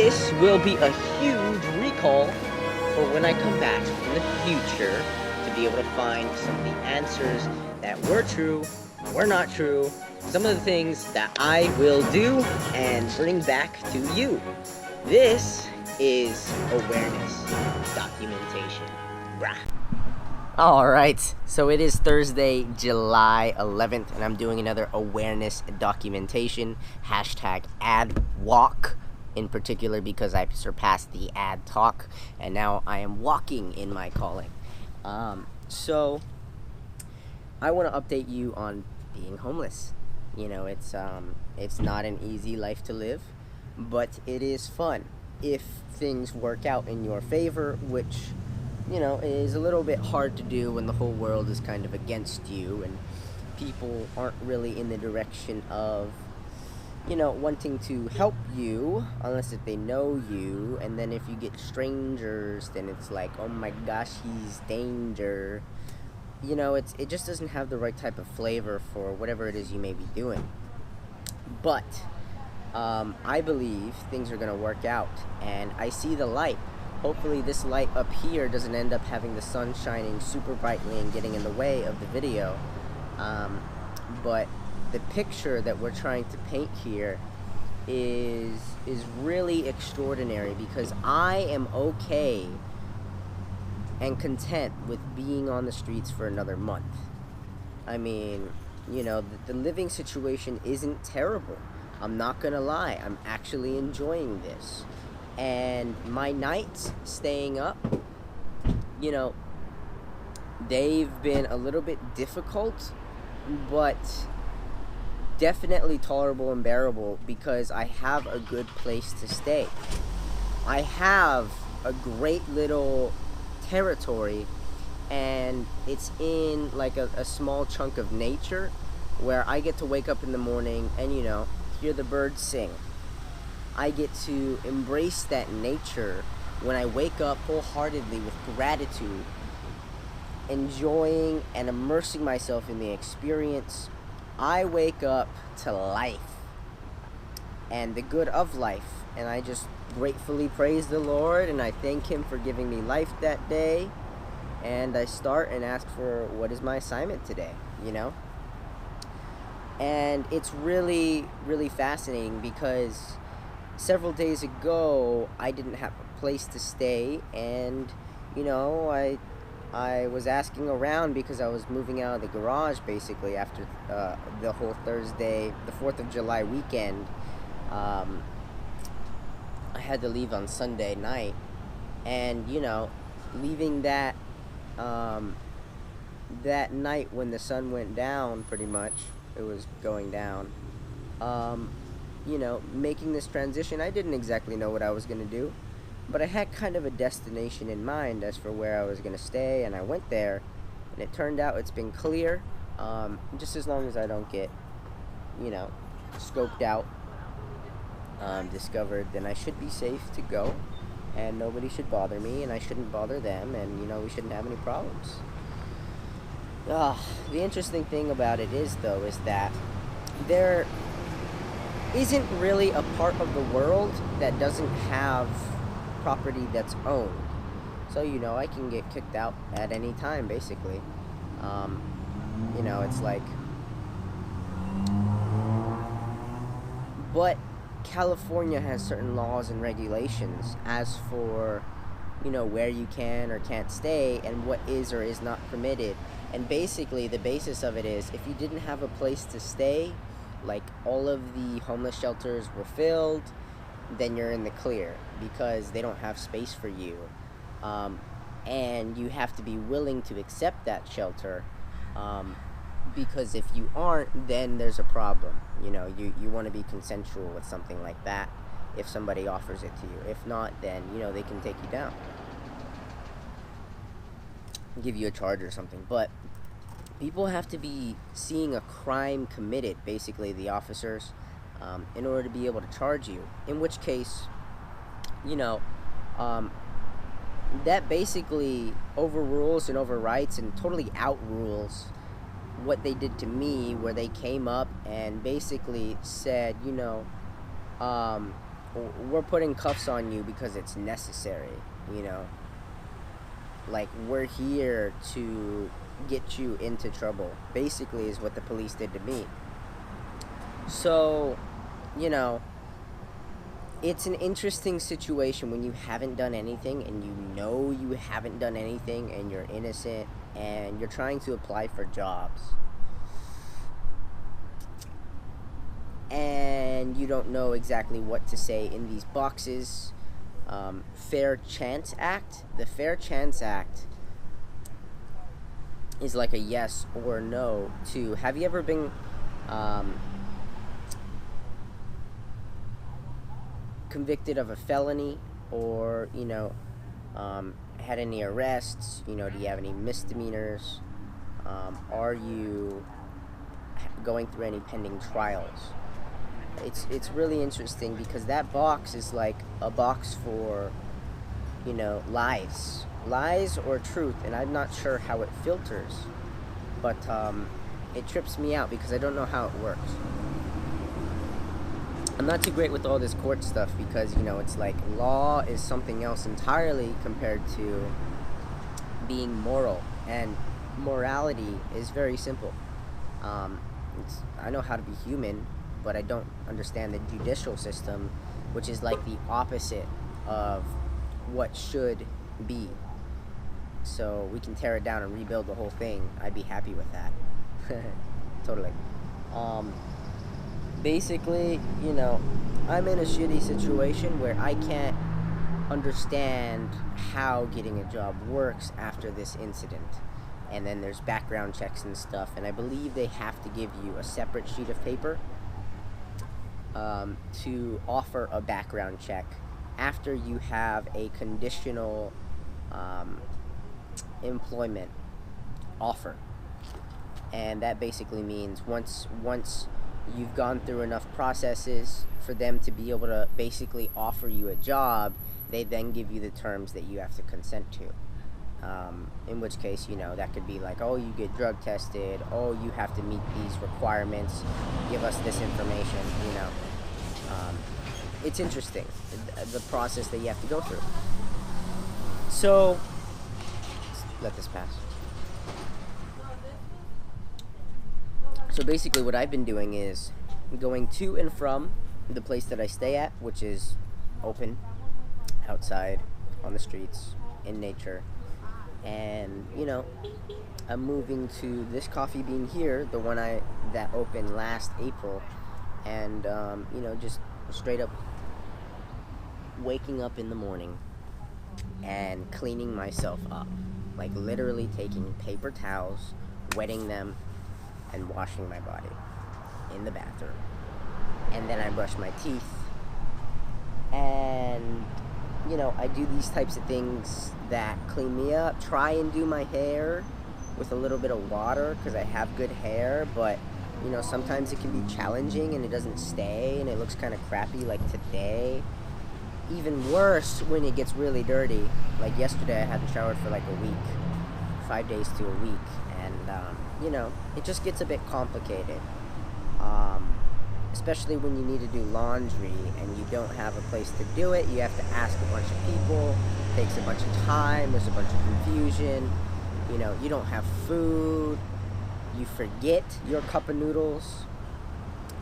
this will be a huge recall for when I come back in the future to be able to find some of the answers that were true, were not true, some of the things that I will do and bring back to you. This is awareness documentation. Brah. Alright, so it is Thursday, July 11th, and I'm doing another awareness documentation, hashtag ad walk, in particular because I surpassed the ad talk, and now I am walking in my calling. So, I want to update you on being homeless. You know, it's not an easy life to live, but it is fun if things work out in your favor, which is a little bit hard to do when the whole world is kind of against you and people aren't really in the direction of, wanting to help you unless if they know you. And then if you get strangers, then it's like, oh my gosh, he's danger. It just doesn't have the right type of flavor for whatever it is you may be doing. But I believe things are going to work out, and I see the light. Hopefully this light up here doesn't end up having the sun shining super brightly and getting in the way of the video. But the picture that we're trying to paint here is really extraordinary, because I am okay and content with being on the streets for another month. I mean, the living situation isn't terrible. I'm not gonna lie, I'm actually enjoying this. And my nights staying up, they've been a little bit difficult, but definitely tolerable and bearable because I have a good place to stay. I have a great little territory, and it's in like a small chunk of nature where I get to wake up in the morning and, hear the birds sing. I get to embrace that nature when I wake up wholeheartedly with gratitude, enjoying and immersing myself in the experience. I wake up to life and the good of life, and I just gratefully praise the Lord and I thank Him for giving me life that day, and I start and ask for what is my assignment today, And it's really, really fascinating because several days ago, I didn't have a place to stay, and, I was asking around because I was moving out of the garage, basically, after the whole Thursday, the 4th of July weekend. I had to leave on Sunday night, and, leaving that night when the sun went down, pretty much, it was going down, making this transition, I didn't exactly know what I was going to do, but I had kind of a destination in mind as for where I was going to stay, and I went there, and it turned out it's been clear, just as long as I don't get, scoped out, discovered, then I should be safe to go, and nobody should bother me, and I shouldn't bother them, and, we shouldn't have any problems. The interesting thing about it is that there isn't really a part of the world that doesn't have property that's owned. So, I can get kicked out at any time, basically. It's like... But California has certain laws and regulations as for, where you can or can't stay and what is or is not permitted. And basically, the basis of it is, if you didn't have a place to stay, like all of the homeless shelters were filled, then you're in the clear because they don't have space for you. And you have to be willing to accept that shelter, because if you aren't, then there's a problem. You want to be consensual with something like that if somebody offers it to you. If not, then, they can take you down, give you a charge or something. But people have to be seeing a crime committed, basically the officers, in order to be able to charge you, in which case, that basically overrules and overwrites and totally outrules what they did to me, where they came up and basically said, we're putting cuffs on you because it's necessary, you know? Like, we're here to get you into trouble, basically, is what the police did to me. So, you know, it's an interesting situation when you haven't done anything and you know you haven't done anything and you're innocent and you're trying to apply for jobs. And you don't know exactly what to say in these boxes. Fair Chance Act. The Fair Chance Act is like a yes or no to, have you ever been convicted of a felony, or, you know, had any arrests? You know, do you have any misdemeanors? Are you going through any pending trials? It's really interesting because that box is like a box for, you know, lies or truth, and I'm not sure how it filters, but it trips me out because I don't know how it works. I'm not too great with all this court stuff because, you know, it's like law is something else entirely compared to being moral, and morality is very simple. I know how to be human, but I don't understand the judicial system, which is like the opposite of what should be. So we can tear it down and rebuild the whole thing. I'd be happy with that. Totally. Basically, you know, I'm in a shitty situation where I can't understand how getting a job works after this incident. And then there's background checks and stuff, and I believe they have to give you a separate sheet of paper to offer a background check after you have a conditional employment offer. And that basically means once you've gone through enough processes for them to be able to basically offer you a job, they then give you the terms that you have to consent to. In which case, you know, that could be like, oh, you get drug tested, oh, you have to meet these requirements, give us this information, you know. It's interesting, the process that you have to go through. So, let this pass. So basically what I've been doing is going to and from the place that I stay at, which is open, outside, on the streets, in nature. And, you know, I'm moving to this coffee bean here, the one that opened last April. And, you know, just straight up waking up in the morning and cleaning myself up. Like literally taking paper towels, wetting them, and washing my body in the bathroom. And then I brush my teeth. And, you know, I do these types of things that clean me up. Try and do my hair with a little bit of water because I have good hair, but, you know, sometimes it can be challenging and it doesn't stay and it looks kind of crappy, like today. Even worse when it gets really dirty. Like yesterday I hadn't showered for like a week, 5 days to a week, and you know, it just gets a bit complicated, especially when you need to do laundry and you don't have a place to do it. You have to ask a bunch of people, it takes a bunch of time, there's a bunch of confusion, you know, you don't have food, you forget your cup of noodles,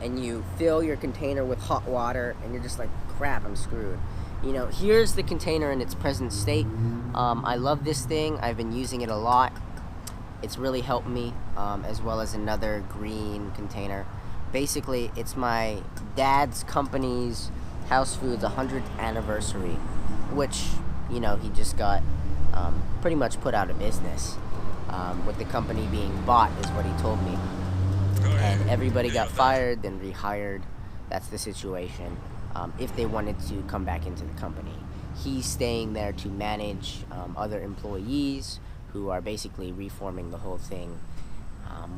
and you fill your container with hot water, and you're just like, crap, I'm screwed. You know, here's the container in its present state. I love this thing. I've been using it a lot. It's really helped me, as well as another green container. Basically, it's my dad's company's House Foods 100th anniversary, which, you know, he just got pretty much put out of business, with the company being bought, is what he told me. And everybody got fired, then rehired. That's the situation. If they wanted to come back into the company. He's staying there to manage other employees who are basically reforming the whole thing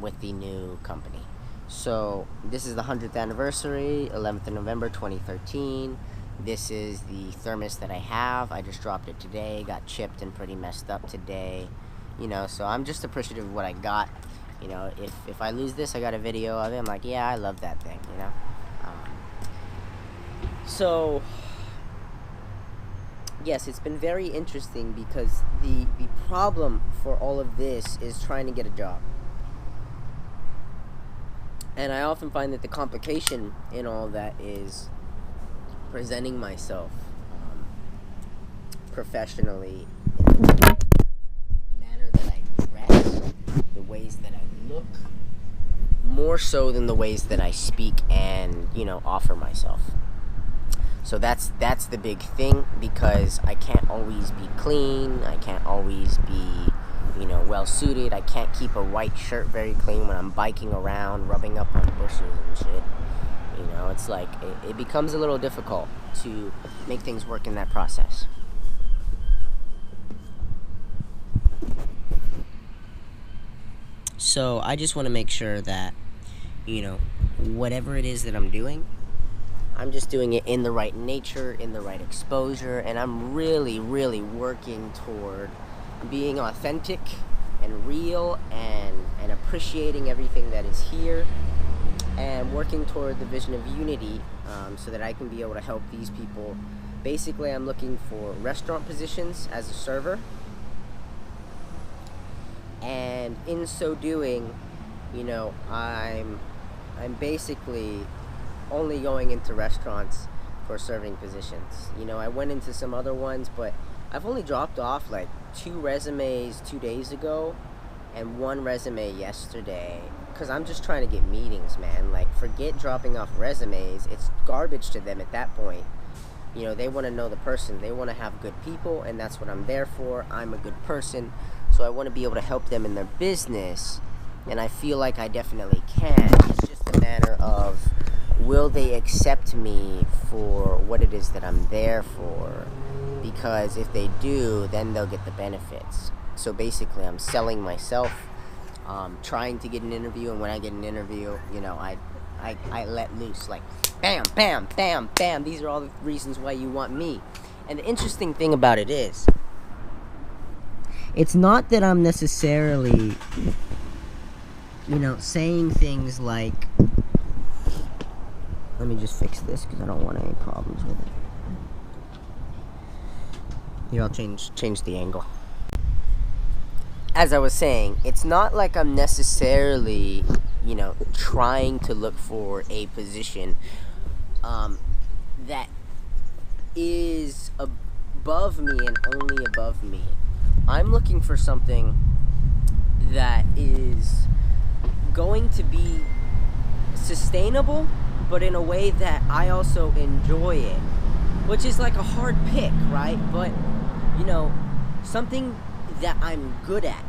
with the new company. So this is the 100th anniversary, 11th of November 2013. This is the thermos that I have. I just dropped it today, got chipped and pretty messed up today. You know, so I'm just appreciative of what I got. You know, if I lose this, I got a video of it. I'm like, yeah, I love that thing, you know. So, yes, it's been very interesting because the problem for all of this is trying to get a job. And I often find that the complication in all that is presenting myself professionally in the manner that I dress, the ways that I look, more so than the ways that I speak and, offer myself. So that's the big thing, because I can't always be clean, I can't always be, well suited. I can't keep a white shirt very clean when I'm biking around, rubbing up on bushes and shit. It's like, it becomes a little difficult to make things work in that process. So I just want to make sure that, whatever it is that I'm doing, I'm just doing it in the right nature, in the right exposure, and I'm really, really working toward being authentic and real and appreciating everything that is here, and working toward the vision of unity, so that I can be able to help these people. Basically, I'm looking for restaurant positions as a server, and in so doing, I'm basically only going into restaurants for serving positions. I went into some other ones, but I've only dropped off like 2 resumes 2 days ago and 1 resume yesterday, because I'm just trying to get meetings, man. Like, forget dropping off resumes. It's garbage to them at that point. They want to know the person. They want to have good people, and that's what I'm there for. I'm a good person, so I want to be able to help them in their business, and I feel like I definitely can. It's just a matter of, will they accept me for what it is that I'm there for? Because if they do, then they'll get the benefits. So basically, I'm selling myself, trying to get an interview, and when I get an interview, I let loose, like, bam, bam, bam, bam. These are all the reasons why you want me. And the interesting thing about it is, it's not that I'm necessarily, saying things like, let me just fix this because I don't want any problems with it. Here, I'll change the angle. As I was saying, it's not like I'm necessarily, trying to look for a position that is above me and only above me. I'm looking for something that is going to be sustainable, but in a way that I also enjoy it, which is like a hard pick, right? But, something that I'm good at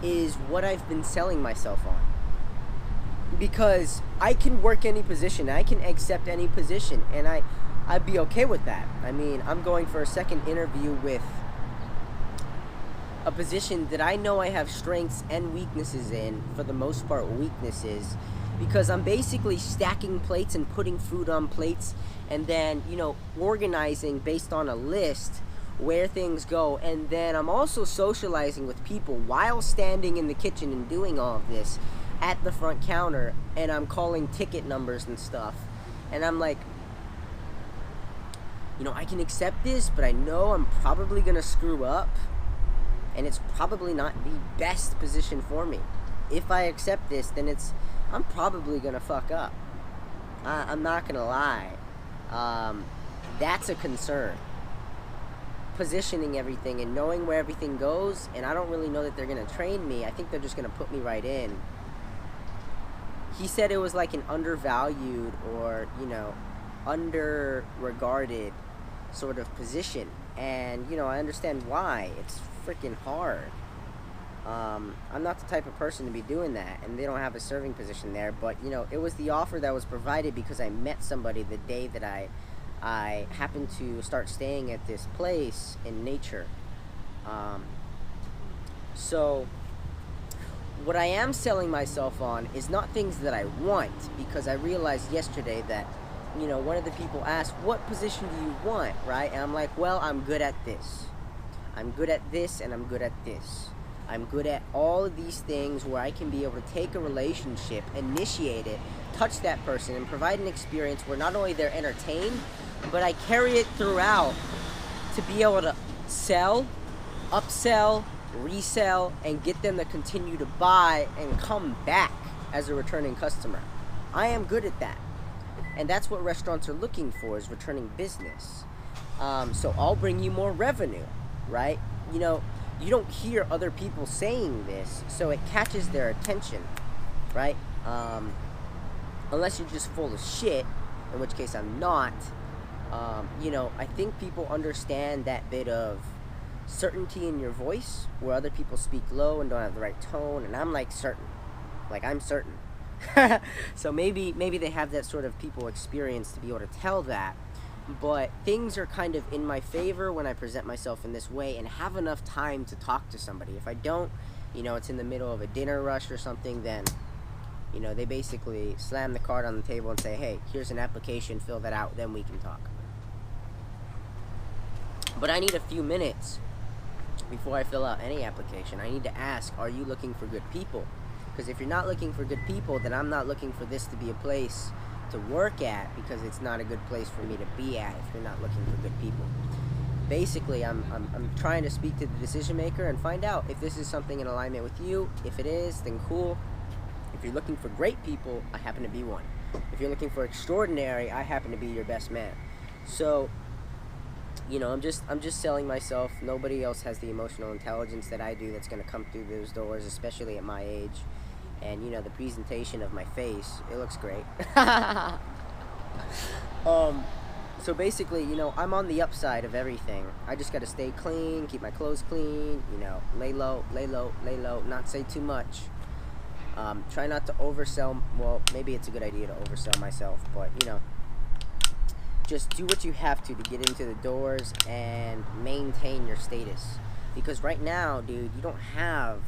is what I've been selling myself on. Because I can work any position, I can accept any position, and I'd be okay with that. I mean, I'm going for a second interview with a position that I know I have strengths and weaknesses in, for the most part weaknesses, because I'm basically stacking plates and putting food on plates, and then, organizing based on a list where things go, and then I'm also socializing with people while standing in the kitchen and doing all of this at the front counter, and I'm calling ticket numbers and stuff, and I'm like, I can accept this, but I know I'm probably gonna screw up, and it's probably not the best position for me. If I accept this, then I'm probably gonna fuck up. I'm not gonna lie. That's a concern. Positioning everything and knowing where everything goes, and I don't really know that they're gonna train me. I think they're just gonna put me right in. He said it was like an undervalued or, under-regarded sort of position. And, I understand why. It's freaking hard. I'm not the type of person to be doing that, and they don't have a serving position there. But, it was the offer that was provided because I met somebody the day that I happened to start staying at this place in nature. So what I am selling myself on is not things that I want, because I realized yesterday that, one of the people asked, what position do you want, right? And I'm like, well, I'm good at this. I'm good at this, and I'm good at this. I'm good at all of these things where I can be able to take a relationship, initiate it, touch that person, and provide an experience where not only they're entertained, but I carry it throughout to be able to sell, upsell, resell, and get them to continue to buy and come back as a returning customer. I am good at that. And that's what restaurants are looking for, is returning business. So I'll bring you more revenue, right? You know, you don't hear other people saying this, so it catches their attention, right? Unless you're just full of shit, in which case I'm not. You know, I think people understand that bit of certainty in your voice, where other people speak low and don't have the right tone, and I'm like certain. Like, I'm certain. So maybe they have that sort of people experience to be able to tell that. But things are kind of in my favor when I present myself in this way and have enough time to talk to somebody. If I don't, you know, it's in the middle of a dinner rush or something, then, you know, they basically slam the card on the table and say, hey, here's an application, fill that out, then we can talk. But I need a few minutes before I fill out any application. I need to ask, are you looking for good people? Because if you're not looking for good people, then I'm not looking for this to be a place to work at, because it's not a good place for me to be at if you're not looking for good people. Basically, I'm trying to speak to the decision maker and find out if this is something in alignment with you. If it is, then cool. If you're looking for great people, I happen to be one. If you're looking for extraordinary, I happen to be your best man. So, you know, I'm just selling myself. Nobody else has the emotional intelligence that I do that's going to come through those doors, especially at my age. And, you know, the presentation of my face, it looks great. So basically, you know, I'm on the upside of everything. I just got to stay clean, keep my clothes clean, you know, lay low, not say too much. Try not to oversell. Well, maybe it's a good idea to oversell myself, but, you know, just do what you have to get into the doors and maintain your status. Because right now, dude, you don't have,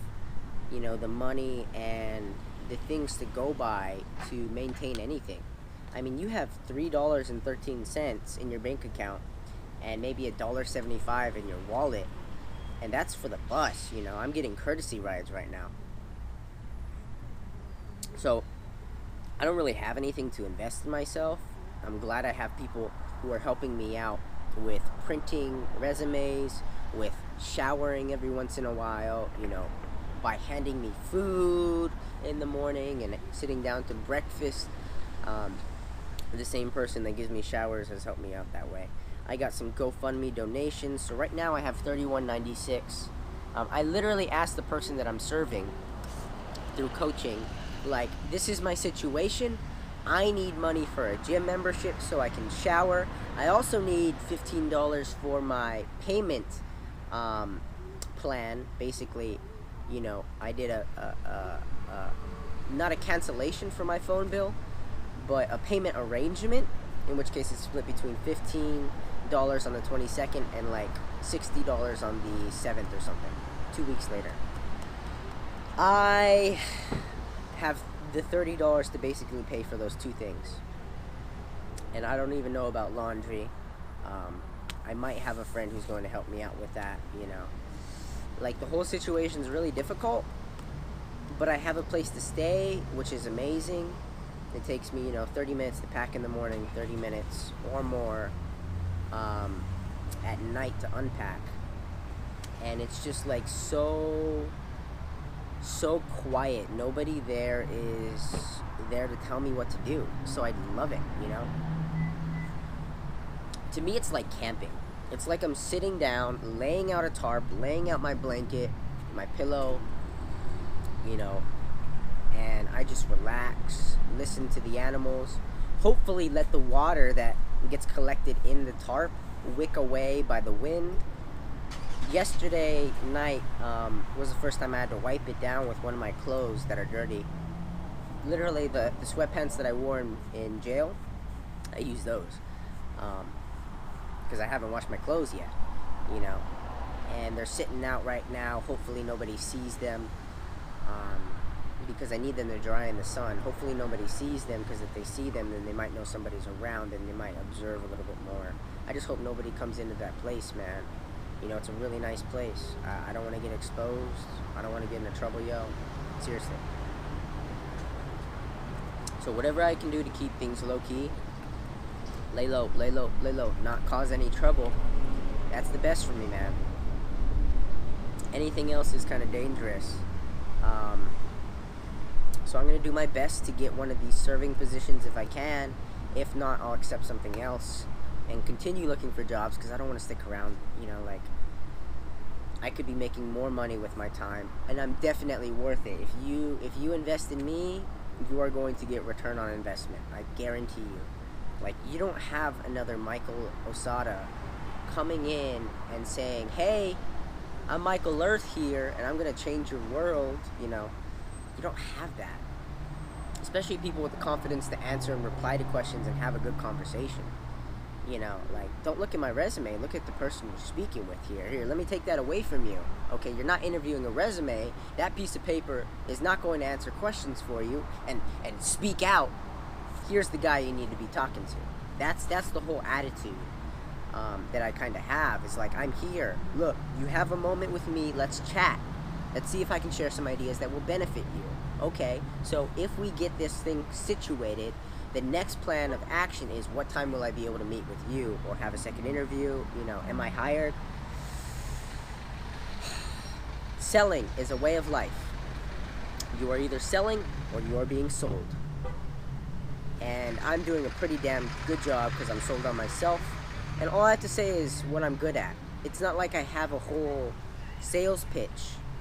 you know, the money and the things to go by to maintain anything. I mean, you have $3.13 in your bank account and maybe $1.75 in your wallet, and that's for the bus. You know, I'm getting courtesy rides right now. So I don't really have anything to invest in myself. I'm glad I have people who are helping me out with printing resumes, with showering every once in a while, you know, by handing me food in the morning and sitting down to breakfast. The same person that gives me showers has helped me out that way. I got some GoFundMe donations, so right now I have $31.96. I literally asked the person that I'm serving through coaching, like, this is my situation. I need money for a gym membership so I can shower. I also need $15 for my payment plan. Basically, you know, I did not a cancellation for my phone bill, but a payment arrangement, in which case it's split between $15 on the 22nd and like $60 on the 7th or something, 2 weeks later. I have the $30 to basically pay for those two things. And I don't even know about laundry. I might have a friend who's going to help me out with that, you know. Like, the whole situation's really difficult, but I have a place to stay, which is amazing. It takes me, you know, 30 minutes to pack in the morning, 30 minutes or more at night to unpack. And it's just like so quiet. Nobody there is there to tell me what to do. So I love it, you know. To me, it's like camping. It's like I'm sitting down, laying out a tarp, laying out my blanket, my pillow, you know, and I just relax, listen to the animals, hopefully let the water that gets collected in the tarp wick away by the wind. Yesterday night was the first time I had to wipe it down with one of my clothes that are dirty. Literally, the sweatpants that I wore in jail, I use those. Because I haven't washed my clothes yet, you know. And they're sitting out right now. Hopefully nobody sees them, because I need them to dry in the sun. Hopefully nobody sees them, because if they see them, then they might know somebody's around and they might observe a little bit more. I just hope nobody comes into that place, man. You know, it's a really nice place. I don't want to get exposed. I don't want to get into trouble, yo. Seriously. So whatever I can do to keep things low-key, Lay low, lay low, lay low. Not cause any trouble. That's the best for me, man. Anything else is kind of dangerous. So I'm going to do my best to get one of these serving positions if I can. If not, I'll accept something else and continue looking for jobs, because I don't want to stick around. You know, like, I could be making more money with my time, and I'm definitely worth it. If you invest in me, you are going to get return on investment. I guarantee you. Like, you don't have another Michael Osada coming in and saying, hey, I'm Michael Earth here, and I'm going to change your world. You know, you don't have that. Especially people with the confidence to answer and reply to questions and have a good conversation. You know, like, don't look at my resume. Look at the person you're speaking with here. Here, let me take that away from you. Okay, you're not interviewing a resume. That piece of paper is not going to answer questions for you and speak out. Here's the guy you need to be talking to. That's the whole attitude that I kind of have. It's like, I'm here. Look, you have a moment with me. Let's chat. Let's see if I can share some ideas that will benefit you. Okay, so if we get this thing situated, the next plan of action is, what time will I be able to meet with you or have a second interview? You know, am I hired? Selling is a way of life. You are either selling or you are being sold. And I'm doing a pretty damn good job because I'm sold on myself. And all I have to say is what I'm good at. It's not like I have a whole sales pitch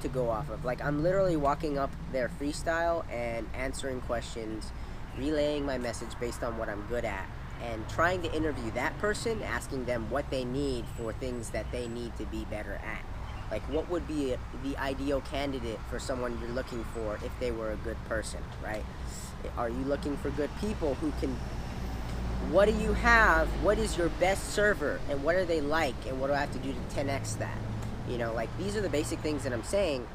to go off of. Like, I'm literally walking up there freestyle and answering questions, relaying my message based on what I'm good at, and trying to interview that person, asking them what they need for things that they need to be better at. Like, what would be the ideal candidate for someone you're looking for if they were a good person, right? Are you looking for good people who can... What do you have? What is your best server? And what are they like? And what do I have to do to 10x that? You know, like, these are the basic things that I'm saying.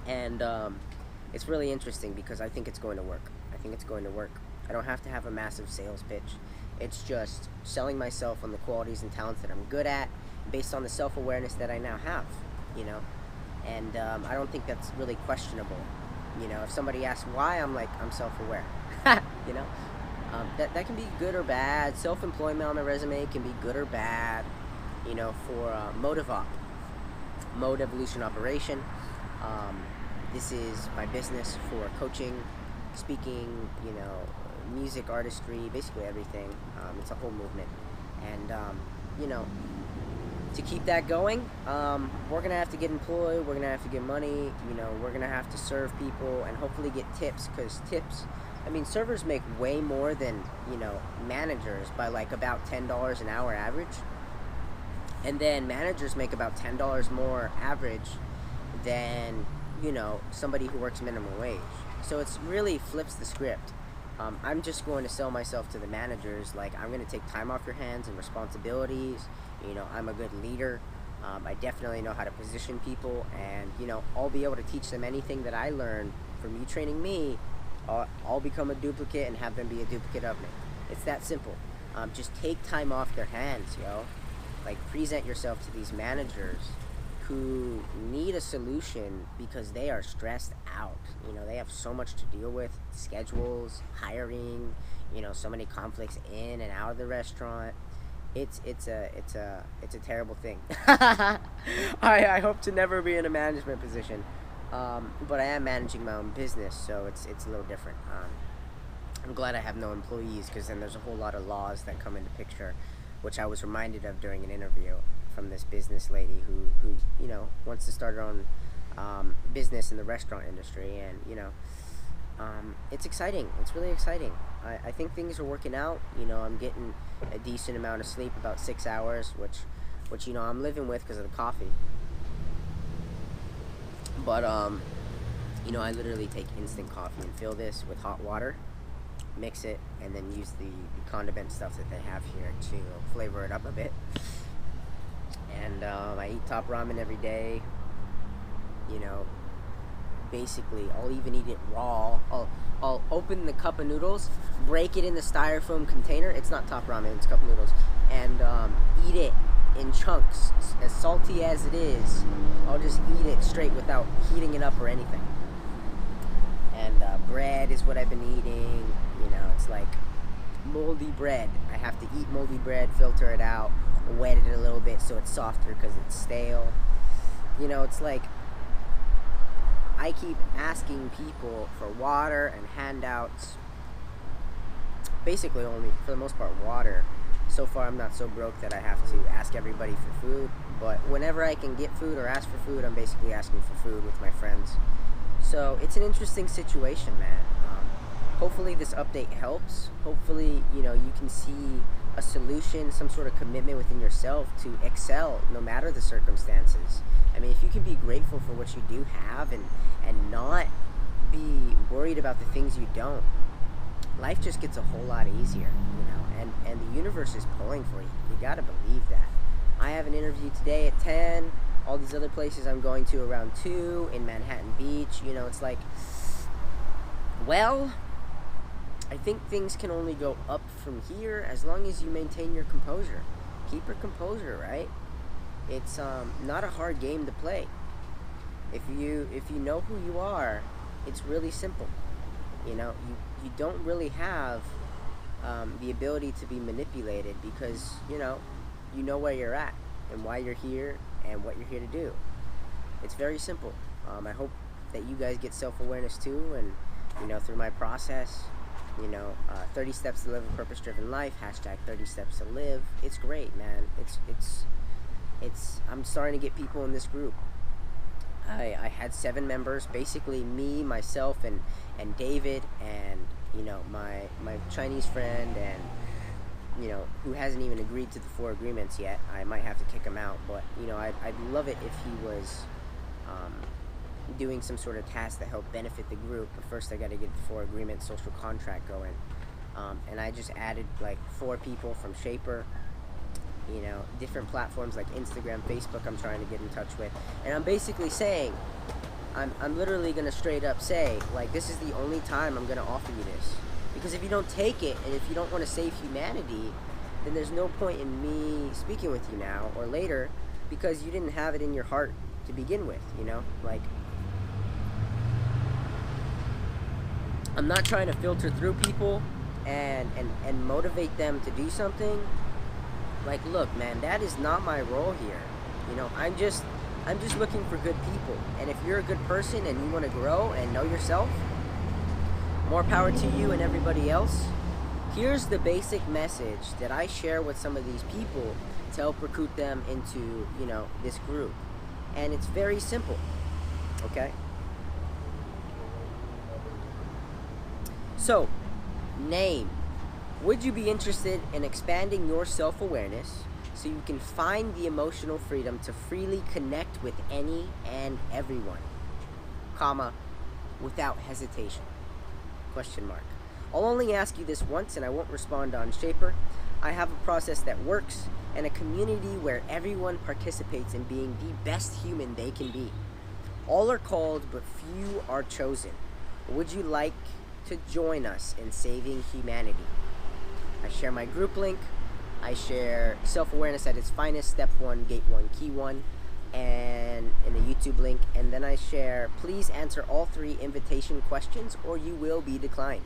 And it's really interesting because I think it's going to work. I think it's going to work. I don't have to have a massive sales pitch. It's just selling myself on the qualities and talents that I'm good at based on the self-awareness that I now have, you know. And I don't think that's really questionable. You know, if somebody asks why, I'm like, I'm self-aware. You know, that can be good or bad. Self-employment on my resume can be good or bad. You know, for Mode Evolution Operation. This is my business for coaching, speaking, you know, music, artistry, basically everything. It's a whole movement. And, you know, to keep that going, we're going to have to get employed, we're going to have to get money, you know, we're going to have to serve people and hopefully get tips, because tips, I mean, servers make way more than, you know, managers by like about $10 an hour average. And then managers make about $10 more average than, you know, somebody who works minimum wage. So it's really flips the script. I'm just going to sell myself to the managers. Like, I'm going to take time off your hands and responsibilities. You know, I'm a good leader. I definitely know how to position people, and, you know, I'll be able to teach them anything that I learned from you training me. I'll become a duplicate and have them be a duplicate of me. It's that simple. Just take time off their hands, yo. Like, present yourself to these managers who need a solution because they are stressed out. You know, they have so much to deal with, schedules, hiring, you know, so many conflicts in and out of the restaurant. It's a terrible thing. I hope to never be in a management position, but I am managing my own business, so it's a little different. I'm glad I have no employees, because then there's a whole lot of laws that come into picture, which I was reminded of during an interview from this business lady who you know, wants to start her own business in the restaurant industry. And, you know, it's exciting. It's really exciting. I think things are working out. You know, I'm getting a decent amount of sleep, about 6 hours, which you know, I'm living with because of the coffee. But you know, I literally take instant coffee and fill this with hot water, mix it, and then use the condiment stuff that they have here to flavor it up a bit. And I eat top ramen every day. You know, basically, I'll even eat it raw. I'll open the cup of noodles, break it in the styrofoam container. It's not top ramen, it's cup noodles. And eat it in chunks. As salty as it is, I'll just eat it straight without heating it up or anything. And bread is what I've been eating. You know, it's like moldy bread. I have to eat moldy bread, filter it out, wet it a little bit so it's softer because it's stale. You know, it's like I keep asking people for water and handouts. Basically only, for the most part, water. So far I'm not so broke that I have to ask everybody for food, but whenever I can get food or ask for food, I'm basically asking for food with my friends. So it's an interesting situation, man. Hopefully this update helps. Hopefully, you know, you can see a solution, some sort of commitment within yourself to excel no matter the circumstances. I mean, if you can be grateful for what you do have and not be worried about the things you don't, life just gets a whole lot easier, you know, and the universe is pulling for you. You gotta believe that. I have an interview today at 10, all these other places I'm going to around 2, in Manhattan Beach, you know, it's like, well, I think things can only go up from here as long as you maintain your composure. Keep your composure, right? It's not a hard game to play. If you know who you are, it's really simple. You know, you don't really have the ability to be manipulated because, you know where you're at and why you're here and what you're here to do. It's very simple. I hope that you guys get self-awareness too, and, you know, through my process, you know, 30 steps to live a purpose-driven life, hashtag 30 steps to live. It's great, man. It's I'm starting to get people in this group. I had 7 members, basically me, myself, and David, and, you know, my Chinese friend, and, you know, who hasn't even agreed to the 4 agreements yet. I might have to kick him out, but, you know, I'd love it if he was doing some sort of task that helped benefit the group. But first I got to get the 4 agreement social contract going. And I just added like 4 people from Shaper, you know, different platforms like Instagram, Facebook I'm trying to get in touch with. And I'm basically saying, I'm literally going to straight up say, like, this is the only time I'm going to offer you this. Because if you don't take it, and if you don't want to save humanity, then there's no point in me speaking with you now or later, because you didn't have it in your heart to begin with, you know? Like, I'm not trying to filter through people and motivate them to do something. Like, look, man, that is not my role here. You know, I'm just looking for good people. And if you're a good person and you want to grow and know yourself, more power to you and everybody else. Here's the basic message that I share with some of these people to help recruit them into, you know, this group. And it's very simple, okay? So, name. Would you be interested in expanding your self-awareness so you can find the emotional freedom to freely connect with any and everyone, comma, without hesitation? Question mark. I'll only ask you this once and I won't respond on Shaper. I have a process that works and a community where everyone participates in being the best human they can be. All are called, but few are chosen. Would you like to join us in saving humanity? I share my group link. I share self-awareness at its finest, step 1, gate 1, key 1, and in the YouTube link. And then I share, please answer all 3 invitation questions or you will be declined.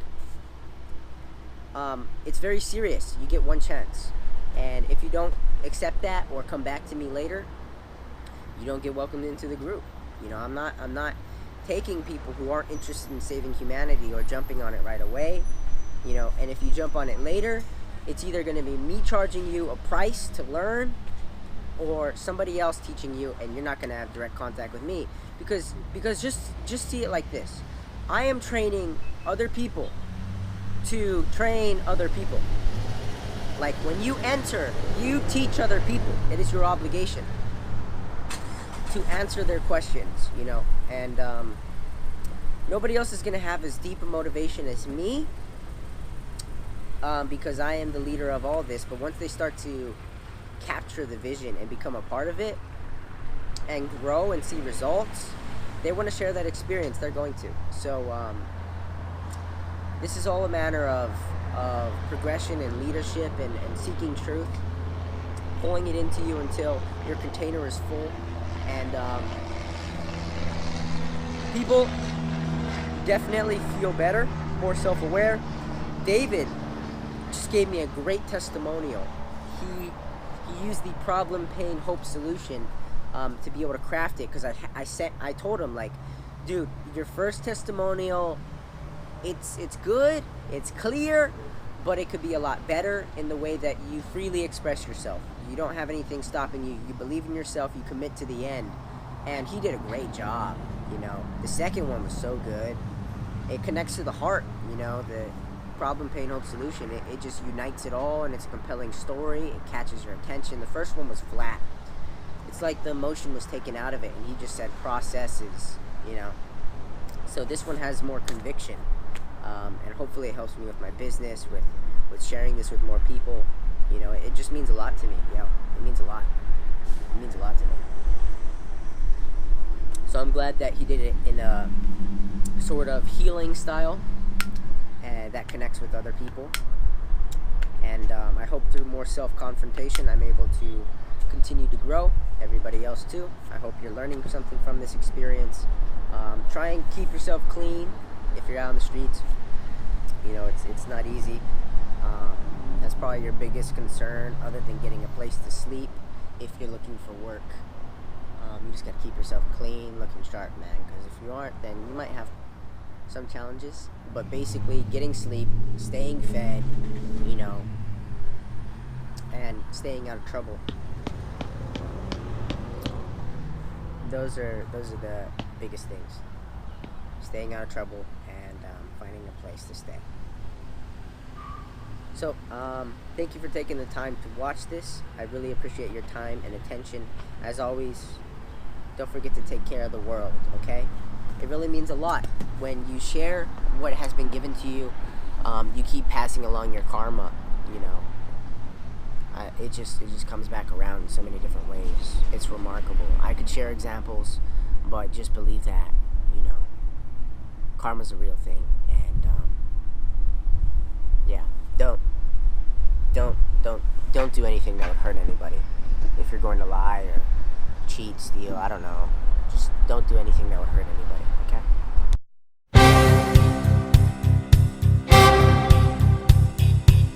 It's very serious. You get 1 chance. And if you don't accept that or come back to me later, you don't get welcomed into the group. You know, I'm not taking people who aren't interested in saving humanity or jumping on it right away. You know, and if you jump on it later, it's either going to be me charging you a price to learn or somebody else teaching you, and you're not going to have direct contact with me. Because just see it like this. I am training other people to train other people. Like, when you enter, you teach other people. It is your obligation to answer their questions, you know. And nobody else is going to have as deep a motivation as me, because I am the leader of all this. But once they start to capture the vision and become a part of it and grow and see results, they want to share that experience. They're going to. So this is all a matter of progression and leadership and seeking truth, pulling it into you until your container is full. And people definitely feel better, more self-aware. David just gave me a great testimonial. He used the problem, pain, hope, solution to be able to craft it. Because I told him, like, dude, your first testimonial, it's good, it's clear, but it could be a lot better in the way that you freely express yourself. You don't have anything stopping you. You believe in yourself. You commit to the end. And he did a great job. You know, the second one was so good. It connects to the heart. You know, the problem, pain, hope, solution. It just unites it all, and it's a compelling story. It catches your attention. The first one was flat. It's like the emotion was taken out of it, and he just said processes. You know, so this one has more conviction, and hopefully it helps me with my business, with sharing this with more people. You know, it just means a lot to me. You know, it means a lot. It means a lot to me. So I'm glad that he did it in a sort of healing style, and that connects with other people. And I hope through more self-confrontation I'm able to continue to grow. Everybody else too. I hope you're learning something from this experience. Try and keep yourself clean if you're out on the streets. You know, it's not easy. That's probably your biggest concern, other than getting a place to sleep if you're looking for work. You just got to keep yourself clean, looking sharp, man, because if you aren't, then you might have some challenges. But basically, getting sleep, staying fed, you know, and staying out of trouble. Those are the biggest things. Staying out of trouble and finding a place to stay. So, thank you for taking the time to watch this. I really appreciate your time and attention. As always, don't forget to take care of the world, okay? It really means a lot. When you share what has been given to you, you keep passing along your karma, you know. It just comes back around in so many different ways. It's remarkable. I could share examples, but just believe that, you know, karma's a real thing. And, yeah, don't do anything that would hurt anybody. If you're going to lie or cheat, steal, I don't know, just don't do anything that would hurt anybody, okay?